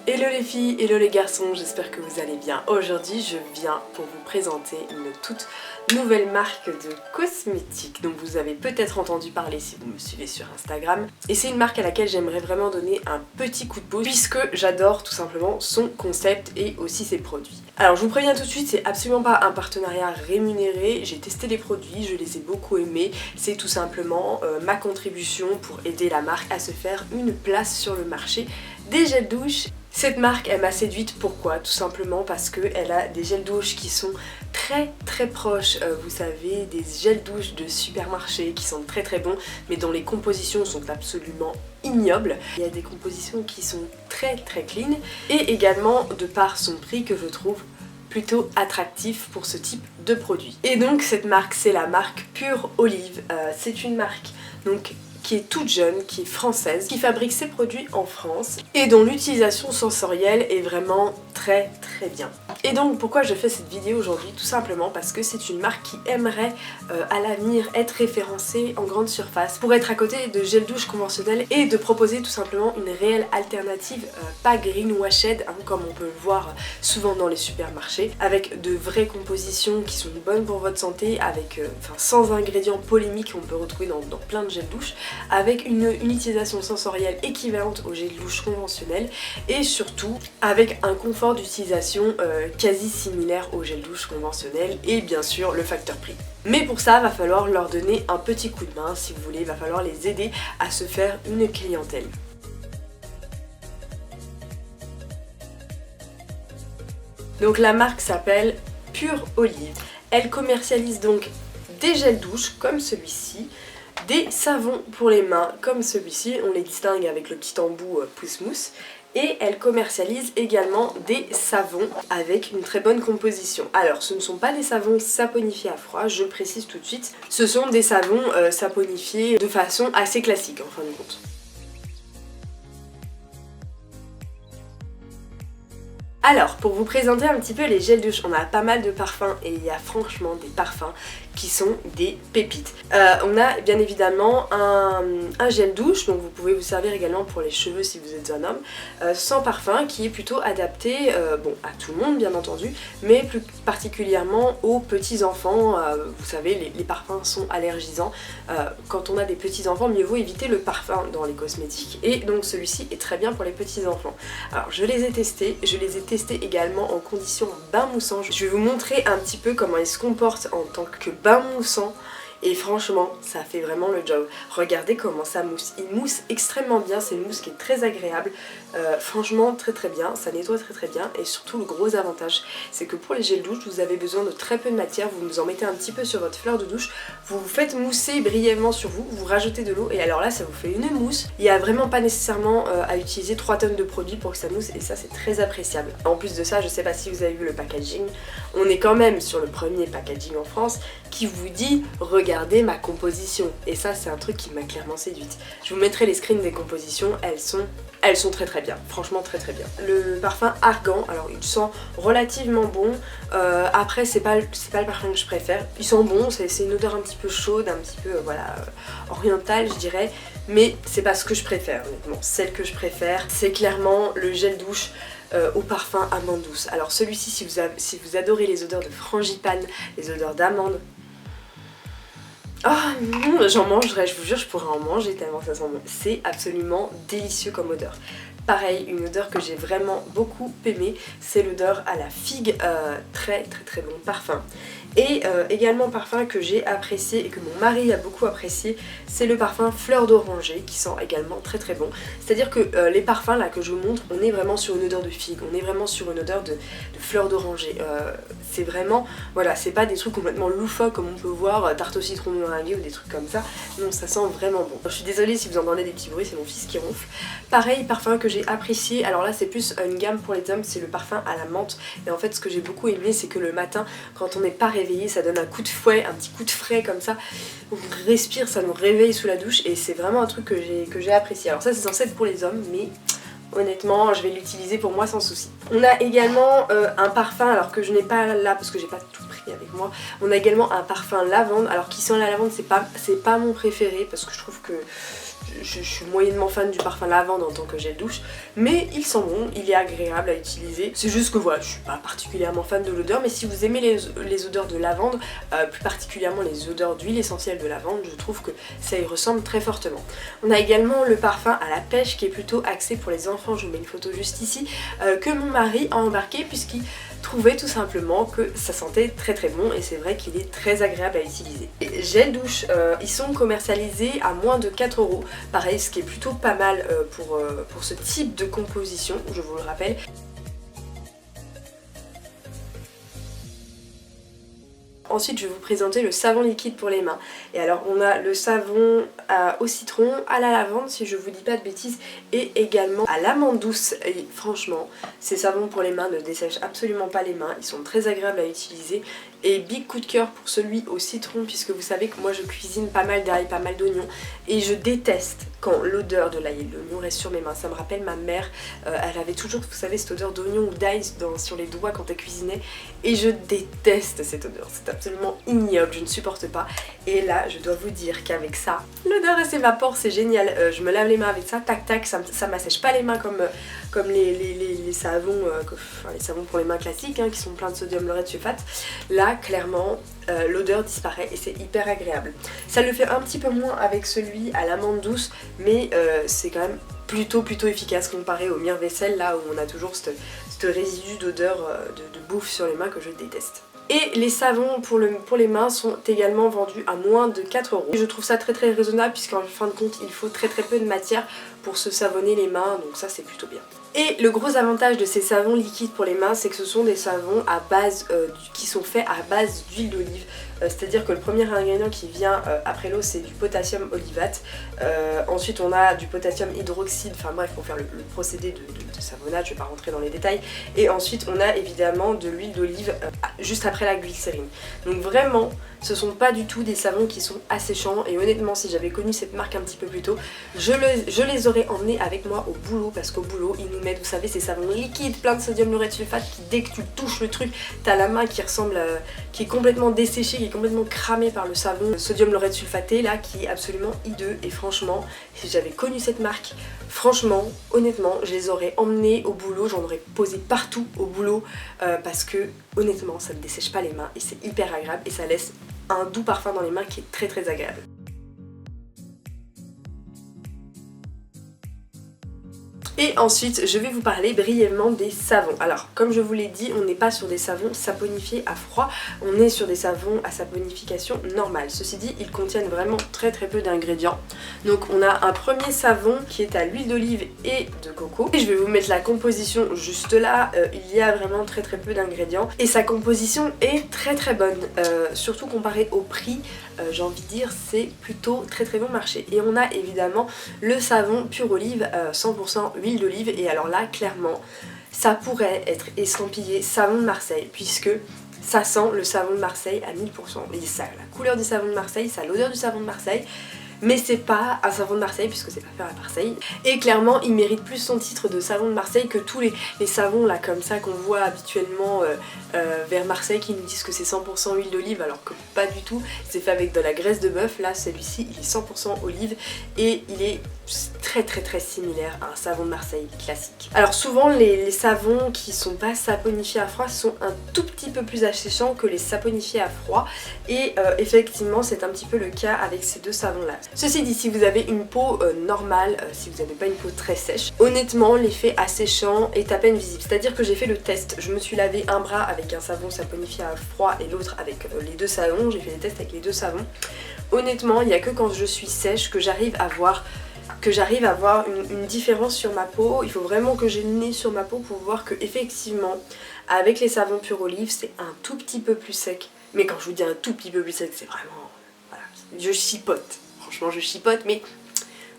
Hello les filles, hello les garçons, j'espère que vous allez bien. Aujourd'hui je viens pour vous présenter une toute nouvelle marque de cosmétiques dont vous avez peut-être entendu parler si vous me suivez sur Instagram. Et c'est une marque à laquelle j'aimerais vraiment donner un petit coup de pouce puisque j'adore tout simplement son concept et aussi ses produits. Alors je vous préviens tout de suite, c'est absolument pas un partenariat rémunéré, j'ai testé les produits, je les ai beaucoup aimés, c'est tout simplement ma contribution pour aider la marque à se faire une place sur le marché des gels douche. Cette marque elle m'a séduite, pourquoi? Tout simplement parce qu'elle a des gels douche qui sont très proches, vous savez, des gels douche de supermarché qui sont très bons mais dont les compositions sont absolument ignobles. Il y a des compositions qui sont très clean et également de par son prix que je trouve plutôt attractif pour ce type de produit. Et donc cette marque c'est la marque Pure Olive, c'est une marque donc qui est toute jeune, qui est française, qui fabrique ses produits en France et dont l'utilisation sensorielle est vraiment très bien. Et donc pourquoi je fais cette vidéo aujourd'hui? Tout simplement parce que c'est une marque qui aimerait à l'avenir être référencée en grande surface pour être à côté de gel douche conventionnel et de proposer tout simplement une réelle alternative, pas greenwashed comme on peut le voir souvent dans les supermarchés, avec de vraies compositions qui sont bonnes pour votre santé, avec sans ingrédients polémiques qu'on peut retrouver dans plein de gel douche, avec une utilisation sensorielle équivalente au gel douche conventionnel et surtout avec un confort d'utilisation quasi similaire au gel douche conventionnel et bien sûr le facteur prix. Mais pour ça, va falloir leur donner un petit coup de main si vous voulez, va falloir les aider à se faire une clientèle. Donc la marque s'appelle Pure Olive. Elle commercialise donc des gels douche comme celui-ci, des savons pour les mains comme celui-ci, on les distingue avec le petit embout pousse-mousse, et elle commercialise également des savons avec une très bonne composition. Alors ce ne sont pas des savons saponifiés à froid, je précise tout de suite, ce sont des savons saponifiés de façon assez classique en fin de compte. Alors, pour vous présenter un petit peu les gels douche, on a pas mal de parfums et il y a franchement des parfums qui sont des pépites. On a bien évidemment un gel douche, donc vous pouvez vous servir également pour les cheveux si vous êtes un homme, sans parfum qui est plutôt adapté bon, à tout le monde bien entendu, mais plus particulièrement aux petits enfants. Vous savez, les parfums sont allergisants. Quand on a des petits enfants, mieux vaut éviter le parfum dans les cosmétiques. Et donc celui-ci est très bien pour les petits enfants. Alors je les ai testés, également en condition bain moussant. Je vais vous montrer un petit peu comment il se comporte en tant que bain moussant et franchement ça fait vraiment le job. Regardez comment ça mousse, il mousse extrêmement bien, c'est une mousse qui est très agréable, franchement très bien, ça nettoie très bien et surtout le gros avantage c'est que pour les gels douche vous avez besoin de très peu de matière, vous en mettez un petit peu sur votre fleur de douche, vous vous faites mousser brièvement sur vous, vous rajoutez de l'eau et alors là ça vous fait une mousse. Il n'y a vraiment pas nécessairement à utiliser 3 tonnes de produits pour que ça mousse et ça c'est très appréciable. En plus de ça, je sais pas si vous avez vu le packaging, on est quand même sur le premier packaging en France qui vous dit regardez ma composition et ça c'est un truc qui m'a clairement séduite. Je vous mettrai les screens des compositions, elles sont très bien, franchement très bien. Le parfum Argan, alors il sent relativement bon, après c'est pas le parfum que je préfère, il sent bon, c'est une odeur un petit peu chaude, un petit peu voilà orientale je dirais, mais c'est pas ce que je préfère honnêtement. Celle que je préfère c'est clairement le gel douche au parfum amande douce. Alors celui-ci si vous adorez les odeurs de frangipane, les odeurs d'amande, oh non, j'en mangerais, je vous jure, je pourrais en manger tellement ça sent bon. C'est absolument délicieux comme odeur. Pareil, une odeur que j'ai vraiment beaucoup aimée, c'est l'odeur à la figue, très bon parfum. Et également parfum que j'ai apprécié et que mon mari a beaucoup apprécié, c'est le parfum fleur d'oranger qui sent également très bon. C'est-à-dire que les parfums là que je vous montre, on est vraiment sur une odeur de figue, on est vraiment sur une odeur de fleur d'oranger. C'est vraiment, voilà, c'est pas des trucs complètement loufoques comme on peut voir, tarte au citron meringuée ou des trucs comme ça. Non, ça sent vraiment bon. Je suis désolée si vous entendez des petits bruits, c'est mon fils qui ronfle. Pareil, parfum que j'ai apprécié, alors là c'est plus une gamme pour les hommes, c'est le parfum à la menthe. Et en fait ce que j'ai beaucoup aimé c'est que le matin, quand on n'est pas réveillé, ça donne un coup de fouet, un petit coup de frais comme ça. On respire, ça nous réveille sous la douche et c'est vraiment un truc que j'ai apprécié. Alors ça c'est censé être pour les hommes, mais honnêtement je vais l'utiliser pour moi sans souci. On a également un parfum, alors que je n'ai pas là parce que j'ai pas tout pris avec moi. On a également un parfum lavande, alors qui sent la lavande c'est pas mon préféré parce que je trouve que je suis moyennement fan du parfum lavande en tant que gel douche, mais il sent bon, il est agréable à utiliser. C'est juste que voilà, je suis pas particulièrement fan de l'odeur, mais si vous aimez les odeurs de lavande, plus particulièrement les odeurs d'huile essentielle de lavande, je trouve que ça y ressemble très fortement. On a également le parfum à la pêche qui est plutôt axé pour les enfants, je vous mets une photo juste ici, que mon mari a embarqué puisqu'il trouvait tout simplement que ça sentait très très bon et c'est vrai qu'il est très agréable à utiliser. Et gel douche, ils sont commercialisés à moins de 4 €, pareil, ce qui est plutôt pas mal pour ce type de composition, je vous le rappelle. Ensuite, je vais vous présenter le savon liquide pour les mains. Et alors, on a le savon au citron, à la lavande, si je vous dis pas de bêtises, et également à l'amande douce. Et franchement, ces savons pour les mains ne dessèchent absolument pas les mains. Ils sont très agréables à utiliser. Et big coup de cœur pour celui au citron, puisque vous savez que moi je cuisine pas mal d'ail, pas mal d'oignons, et je déteste quand l'odeur de l'ail et de l'oignon reste sur mes mains. Ça me rappelle ma mère, elle avait toujours, vous savez, cette odeur d'oignon ou d'ail sur les doigts quand elle cuisinait, et je déteste cette odeur, c'est absolument ignoble, je ne supporte pas. Et là, je dois vous dire qu'avec ça, l'odeur elle s'évapore, c'est génial. Je me lave les mains avec ça, tac tac, ça m'assèche pas les mains comme les savons, les savons pour les mains classiques, hein, qui sont pleins de sodium laureth sulfate. Là, clairement, l'odeur disparaît et c'est hyper agréable. Ça le fait un petit peu moins avec celui à l'amande douce, mais c'est quand même plutôt efficace comparé au mire-vaisselle, là où on a toujours ce résidu d'odeur de bouffe sur les mains que je déteste. Et les savons pour les mains sont également vendus à moins de 4 €. Et je trouve ça très raisonnable puisqu'en fin de compte il faut très peu de matière pour se savonner les mains, donc ça c'est plutôt bien. Et le gros avantage de ces savons liquides pour les mains, c'est que ce sont des savons à base, qui sont faits à base d'huile d'olive. C'est-à-dire que le premier ingrédient qui vient après l'eau, c'est du potassium olivate. Ensuite on a du potassium hydroxyde, enfin bref, pour faire le procédé de savonnage, je ne vais pas rentrer dans les détails. Et ensuite on a évidemment de l'huile d'olive juste après la glycérine. Donc vraiment, ce sont pas du tout des savons qui sont asséchants, et honnêtement si j'avais connu cette marque un petit peu plus tôt, je les aurais emmenés avec moi au boulot, parce qu'au boulot ils nous mettent, vous savez, ces savons liquides plein de sodium laureth sulfate qui, dès que tu touches le truc, t'as la main qui ressemble qui est complètement desséchée, qui est complètement cramée par le savon sodium laureth sulfaté là, qui est absolument hideux. Et franchement, si j'avais connu cette marque, franchement, honnêtement, je les aurais emmenés au boulot, j'en aurais posé partout au boulot, parce que honnêtement ça ne dessèche pas les mains et c'est hyper agréable et ça laisse un doux parfum dans les mains qui est très agréable. Et ensuite, je vais vous parler brièvement des savons. Alors, comme je vous l'ai dit, on n'est pas sur des savons saponifiés à froid, on est sur des savons à saponification normale. Ceci dit, ils contiennent vraiment très peu d'ingrédients. Donc on a un premier savon qui est à l'huile d'olive et de coco. Et je vais vous mettre la composition juste là, il y a vraiment très peu d'ingrédients. Et sa composition est très bonne, surtout comparé au prix, j'ai envie de dire, c'est plutôt très bon marché. Et on a évidemment le savon pure olive, 100% huile d'olive, et alors là clairement ça pourrait être estampillé savon de Marseille puisque ça sent le savon de Marseille à 1000%. Et ça a la couleur du savon de Marseille, ça a l'odeur du savon de Marseille, mais c'est pas un savon de Marseille puisque c'est pas fait à Marseille. Et clairement il mérite plus son titre de savon de Marseille que tous les savons là comme ça qu'on voit habituellement vers Marseille, qui nous disent que c'est 100% huile d'olive alors que pas du tout, c'est fait avec de la graisse de bœuf. Là celui-ci il est 100% olive et il est très similaire à un savon de Marseille classique. Alors souvent les savons qui sont pas saponifiés à froid sont un tout petit peu plus asséchants que les saponifiés à froid, et effectivement c'est un petit peu le cas avec ces deux savons là. Ceci dit, si vous avez une peau normale, si vous n'avez pas une peau très sèche, honnêtement l'effet asséchant est à peine visible. C'est à dire que j'ai fait le test, je me suis lavé un bras avec un savon saponifié à froid et l'autre avec les deux savons, j'ai fait les tests avec les deux savons. Honnêtement il n'y a que quand je suis sèche que j'arrive à voir une différence sur ma peau. Il faut vraiment que j'ai le nez sur ma peau pour voir que effectivement avec les savons pure olive c'est un tout petit peu plus sec. Mais quand je vous dis un tout petit peu plus sec, c'est vraiment, voilà, je chipote, franchement je chipote, mais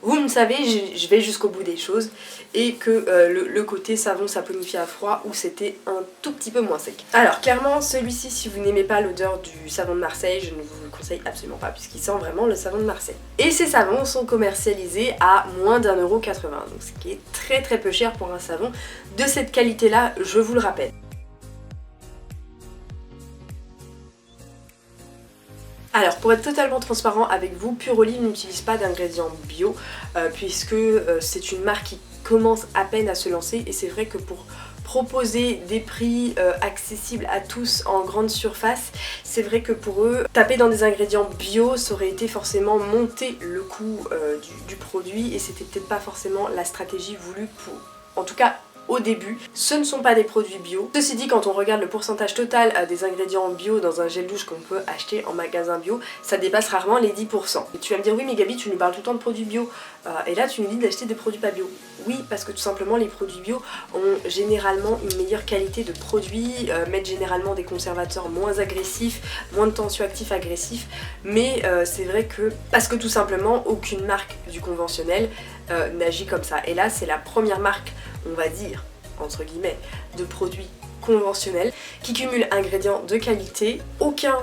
vous me savez, je vais jusqu'au bout des choses, et que le côté savon saponifié à froid où c'était un tout petit peu moins sec. Alors clairement celui-ci, si vous n'aimez pas l'odeur du savon de Marseille, je ne vous le conseille absolument pas puisqu'il sent vraiment le savon de Marseille. Et ces savons sont commercialisés à moins d'1,80 €, donc ce qui est très peu cher pour un savon de cette qualité là, je vous le rappelle. Alors pour être totalement transparent avec vous, Pure Olive n'utilise pas d'ingrédients bio puisque c'est une marque qui commence à peine à se lancer et c'est vrai que pour proposer des prix accessibles à tous en grande surface, c'est vrai que pour eux, taper dans des ingrédients bio, ça aurait été forcément monter le coût du produit et c'était peut-être pas forcément la stratégie voulue pour, en tout cas au début. Ce ne sont pas des produits bio. Ceci dit, quand on regarde le pourcentage total des ingrédients bio dans un gel douche qu'on peut acheter en magasin bio, ça dépasse rarement les 10%. Et tu vas me dire oui mais Gabi, tu nous parles tout le temps de produits bio et là tu nous dis d'acheter des produits pas bio. Oui, parce que tout simplement les produits bio ont généralement une meilleure qualité de produits, mettent généralement des conservateurs moins agressifs, moins de tensioactifs agressifs, mais c'est vrai que parce que tout simplement aucune marque du conventionnel n'agit comme ça. Et là c'est la première marque, on va dire, entre guillemets, de produits conventionnels qui cumulent ingrédients de qualité, aucun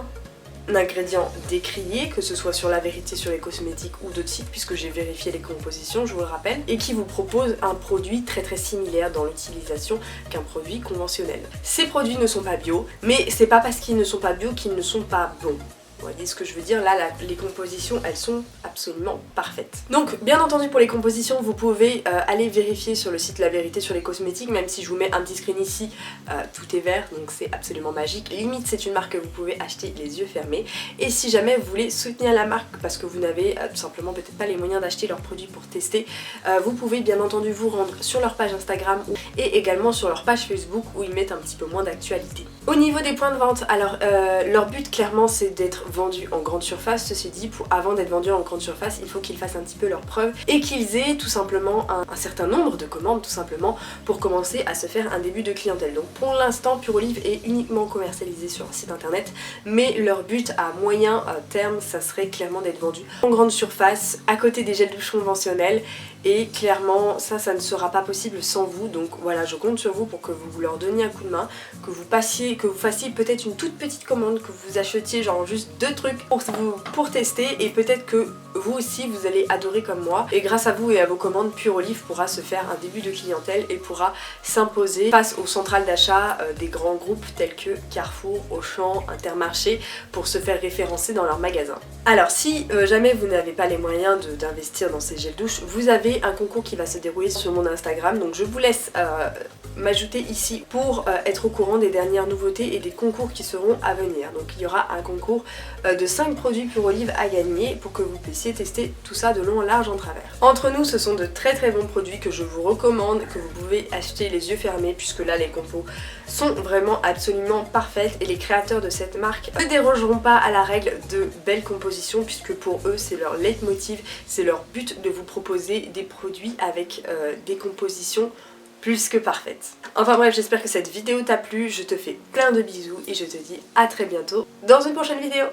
ingrédient décrié, que ce soit sur La Vérité, sur les cosmétiques ou d'autres sites, puisque j'ai vérifié les compositions, je vous le rappelle, et qui vous propose un produit très similaire dans l'utilisation qu'un produit conventionnel. Ces produits ne sont pas bio, mais c'est pas parce qu'ils ne sont pas bio qu'ils ne sont pas bons. Vous voyez ce que je veux dire, là les compositions elles sont absolument parfaites. Donc bien entendu pour les compositions vous pouvez aller vérifier sur le site La Vérité sur les cosmétiques, même si je vous mets un petit screen ici, tout est vert donc c'est absolument magique. Limite c'est une marque que vous pouvez acheter les yeux fermés et si jamais vous voulez soutenir la marque parce que vous n'avez tout simplement peut-être pas les moyens d'acheter leurs produits pour tester, vous pouvez bien entendu vous rendre sur leur page Instagram et également sur leur page Facebook où ils mettent un petit peu moins d'actualité. Au niveau des points de vente, alors leur but clairement c'est d'être vendus en grande surface. Ceci dit, avant d'être vendus en grande surface, il faut qu'ils fassent un petit peu leurs preuves et qu'ils aient tout simplement un certain nombre de commandes tout simplement pour commencer à se faire un début de clientèle. Donc pour l'instant, Pure Olive est uniquement commercialisé sur un site internet, mais leur but à moyen terme, ça serait clairement d'être vendu en grande surface, à côté des gels douche conventionnels. Et clairement ça ne sera pas possible sans vous, donc voilà, je compte sur vous pour que vous leur donniez un coup de main, que vous fassiez peut-être une toute petite commande, que vous achetiez genre juste 2 trucs pour tester et peut-être que vous aussi vous allez adorer comme moi et grâce à vous et à vos commandes, Pure Olive pourra se faire un début de clientèle et pourra s'imposer face aux centrales d'achat des grands groupes tels que Carrefour, Auchan, Intermarché pour se faire référencer dans leurs magasins. Alors si jamais vous n'avez pas les moyens d'investir dans ces gels douche, vous avez un concours qui va se dérouler sur mon Instagram, donc je vous laisse m'ajouter ici pour être au courant des dernières nouveautés et des concours qui seront à venir. Donc il y aura un concours de 5 produits Pure Olive à gagner pour que vous puissiez tester tout ça de long en large en travers. Entre nous ce sont de très bons produits que je vous recommande, que vous pouvez acheter les yeux fermés puisque là les compos sont vraiment absolument parfaites et les créateurs de cette marque ne dérogeront pas à la règle de belles compositions puisque pour eux c'est leur leitmotiv, c'est leur but de vous proposer des produits avec des compositions plus que parfaite. Enfin bref, j'espère que cette vidéo t'a plu, je te fais plein de bisous et je te dis à très bientôt dans une prochaine vidéo.